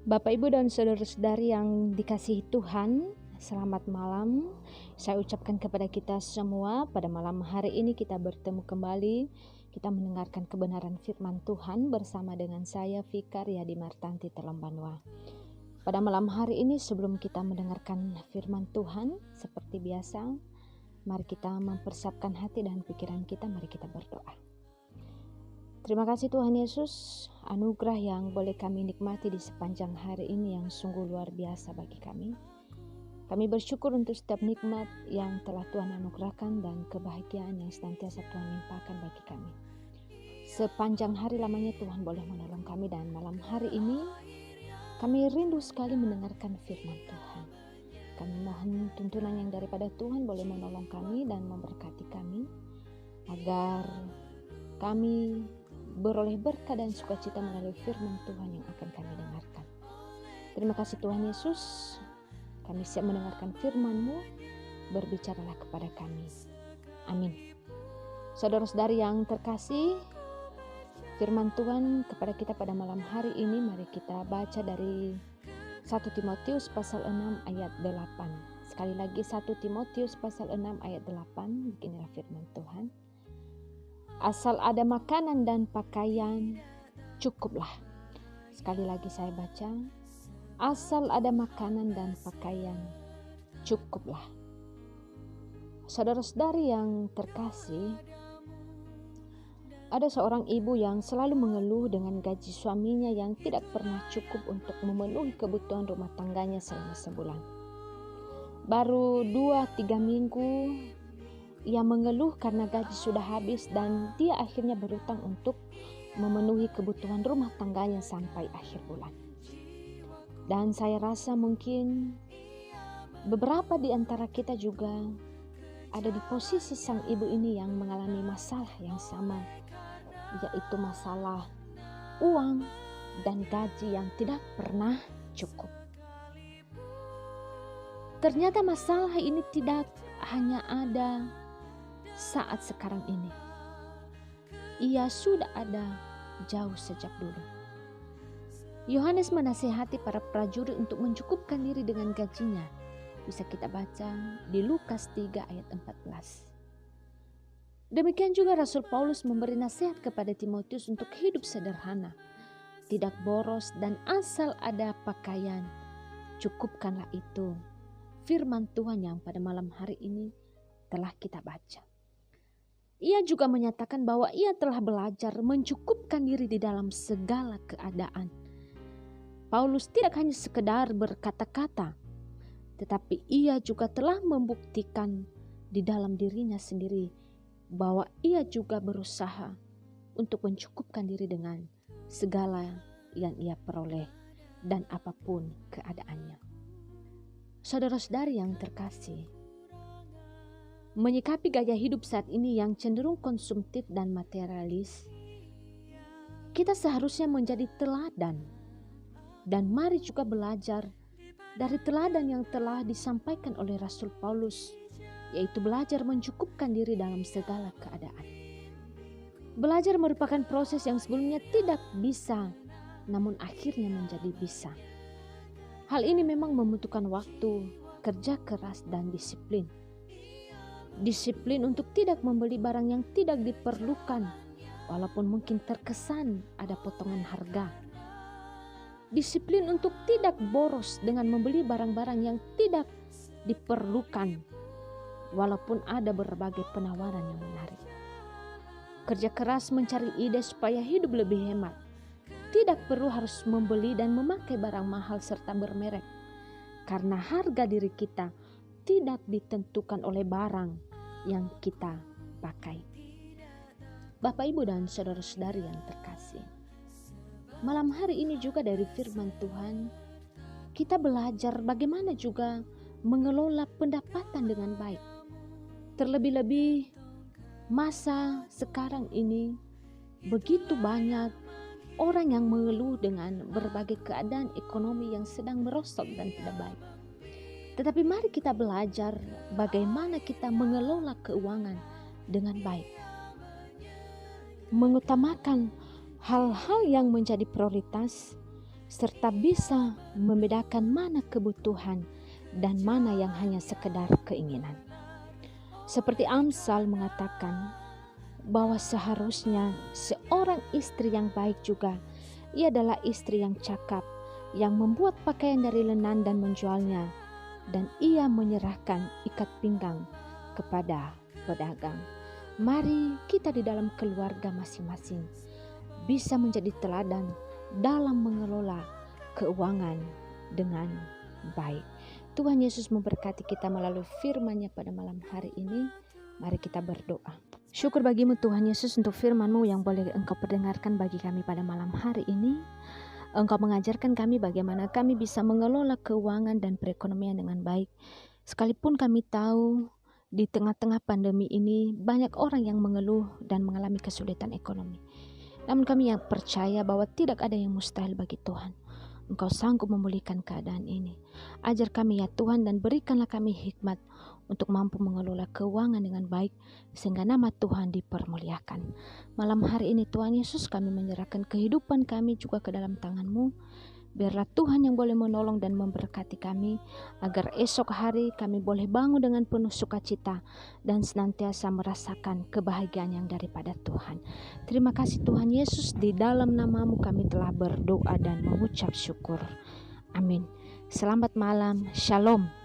Bapak, Ibu, dan saudara-saudari yang dikasihi Tuhan, selamat malam. Saya ucapkan kepada kita semua, pada malam hari ini kita bertemu kembali. Kita mendengarkan kebenaran firman Tuhan bersama dengan saya, Fikar Yadi Martanti Telembanua. Pada malam hari ini, sebelum kita mendengarkan firman Tuhan, seperti biasa, mari kita mempersiapkan hati dan pikiran kita, mari kita berdoa. Terima kasih Tuhan Yesus, anugerah yang boleh kami nikmati di sepanjang hari ini yang sungguh luar biasa bagi kami. Kami bersyukur untuk setiap nikmat yang telah Tuhan anugerahkan dan kebahagiaan yang senantiasa Tuhan limpahkan bagi kami. Sepanjang hari lamanya Tuhan boleh menolong kami, dan malam hari ini kami rindu sekali mendengarkan firman Tuhan. Kami mohon tuntunan yang daripada Tuhan boleh menolong kami dan memberkati kami, agar kami beroleh berkat dan sukacita melalui firman Tuhan yang akan kami dengarkan. Terima kasih Tuhan Yesus, kami siap mendengarkan firman-Mu, berbicaralah kepada kami. Amin. Saudara-saudari yang terkasih, firman Tuhan kepada kita pada malam hari ini, mari kita baca dari 1 Timotius pasal 6 ayat 8. Sekali lagi 1 Timotius pasal 6 ayat 8, beginilah firman Tuhan. Asal ada makanan dan pakaian, cukuplah. Sekali lagi saya baca, asal ada makanan dan pakaian, cukuplah. Saudara-saudari yang terkasih, ada seorang ibu yang selalu mengeluh dengan gaji suaminya yang tidak pernah cukup untuk memenuhi kebutuhan rumah tangganya selama sebulan. Baru 2-3 minggu ia mengeluh karena gaji sudah habis dan dia akhirnya berhutang untuk memenuhi kebutuhan rumah tangganya sampai akhir bulan. Dan saya rasa mungkin beberapa di antara kita juga ada di posisi sang ibu ini yang mengalami masalah yang sama, yaitu masalah uang dan gaji yang tidak pernah cukup. Ternyata masalah ini tidak hanya ada saat sekarang ini. Ia sudah ada jauh sejak dulu. Yohanes menasihati para prajurit untuk mencukupkan diri dengan gajinya. Bisa kita baca di Lukas 3 ayat 14. Demikian juga Rasul Paulus memberi nasihat kepada Timotius untuk hidup sederhana, tidak boros, dan asal ada pakaian, cukupkanlah itu. Firman Tuhan yang pada malam hari ini telah kita baca. Ia juga menyatakan bahwa ia telah belajar mencukupkan diri di dalam segala keadaan. Paulus tidak hanya sekedar berkata-kata, tetapi ia juga telah membuktikan di dalam dirinya sendiri bahwa ia juga berusaha untuk mencukupkan diri dengan segala yang ia peroleh dan apapun keadaannya. Saudara-saudari yang terkasih, menyikapi gaya hidup saat ini yang cenderung konsumtif dan materialis, kita seharusnya menjadi teladan. Dan mari juga belajar dari teladan yang telah disampaikan oleh Rasul Paulus, yaitu belajar mencukupkan diri dalam segala keadaan. Belajar merupakan proses yang sebelumnya tidak bisa, namun akhirnya menjadi bisa. Hal ini memang membutuhkan waktu, kerja keras, dan disiplin. Disiplin untuk tidak membeli barang yang tidak diperlukan, walaupun mungkin terkesan ada potongan harga. Disiplin untuk tidak boros dengan membeli barang-barang yang tidak diperlukan, walaupun ada berbagai penawaran yang menarik. Kerja keras mencari ide supaya hidup lebih hemat. Tidak perlu harus membeli dan memakai barang mahal serta bermerek, karena harga diri kita tidak ditentukan oleh barang yang kita pakai. Bapak, Ibu, dan saudara-saudari yang terkasih, malam hari ini juga dari firman Tuhan kita belajar bagaimana juga mengelola pendapatan dengan baik. Terlebih-lebih masa sekarang ini begitu banyak orang yang mengeluh dengan berbagai keadaan ekonomi yang sedang merosot dan tidak baik. Tetapi mari kita belajar bagaimana kita mengelola keuangan dengan baik. Mengutamakan hal-hal yang menjadi prioritas serta bisa membedakan mana kebutuhan dan mana yang hanya sekedar keinginan. Seperti Amsal mengatakan bahwa seharusnya seorang istri yang baik juga, ia adalah istri yang cakap, yang membuat pakaian dari lenan dan menjualnya, dan ia menyerahkan ikat pinggang kepada pedagang. Mari kita di dalam keluarga masing-masing bisa menjadi teladan dalam mengelola keuangan dengan baik. Tuhan Yesus memberkati kita melalui firman-Nya pada malam hari ini. Mari kita berdoa. Syukur bagimu Tuhan Yesus untuk firman-Mu yang boleh Engkau perdengarkan bagi kami pada malam hari ini. Engkau mengajarkan kami bagaimana kami bisa mengelola keuangan dan perekonomian dengan baik. Sekalipun kami tahu di tengah-tengah pandemi ini banyak orang yang mengeluh dan mengalami kesulitan ekonomi. Namun kami yang percaya bahwa tidak ada yang mustahil bagi Tuhan. Engkau sanggup memulihkan keadaan ini. Ajar kami ya Tuhan, dan berikanlah kami hikmat untuk mampu mengelola keuangan dengan baik sehingga nama Tuhan dipermuliakan. Malam hari ini Tuhan Yesus, kami menyerahkan kehidupan kami juga ke dalam tangan-Mu. Biarlah Tuhan yang boleh menolong dan memberkati kami, agar esok hari kami boleh bangun dengan penuh sukacita dan senantiasa merasakan kebahagiaan yang daripada Tuhan. Terima kasih Tuhan Yesus, di dalam nama-Mu kami telah berdoa dan mengucap syukur. Amin. Selamat malam. Shalom.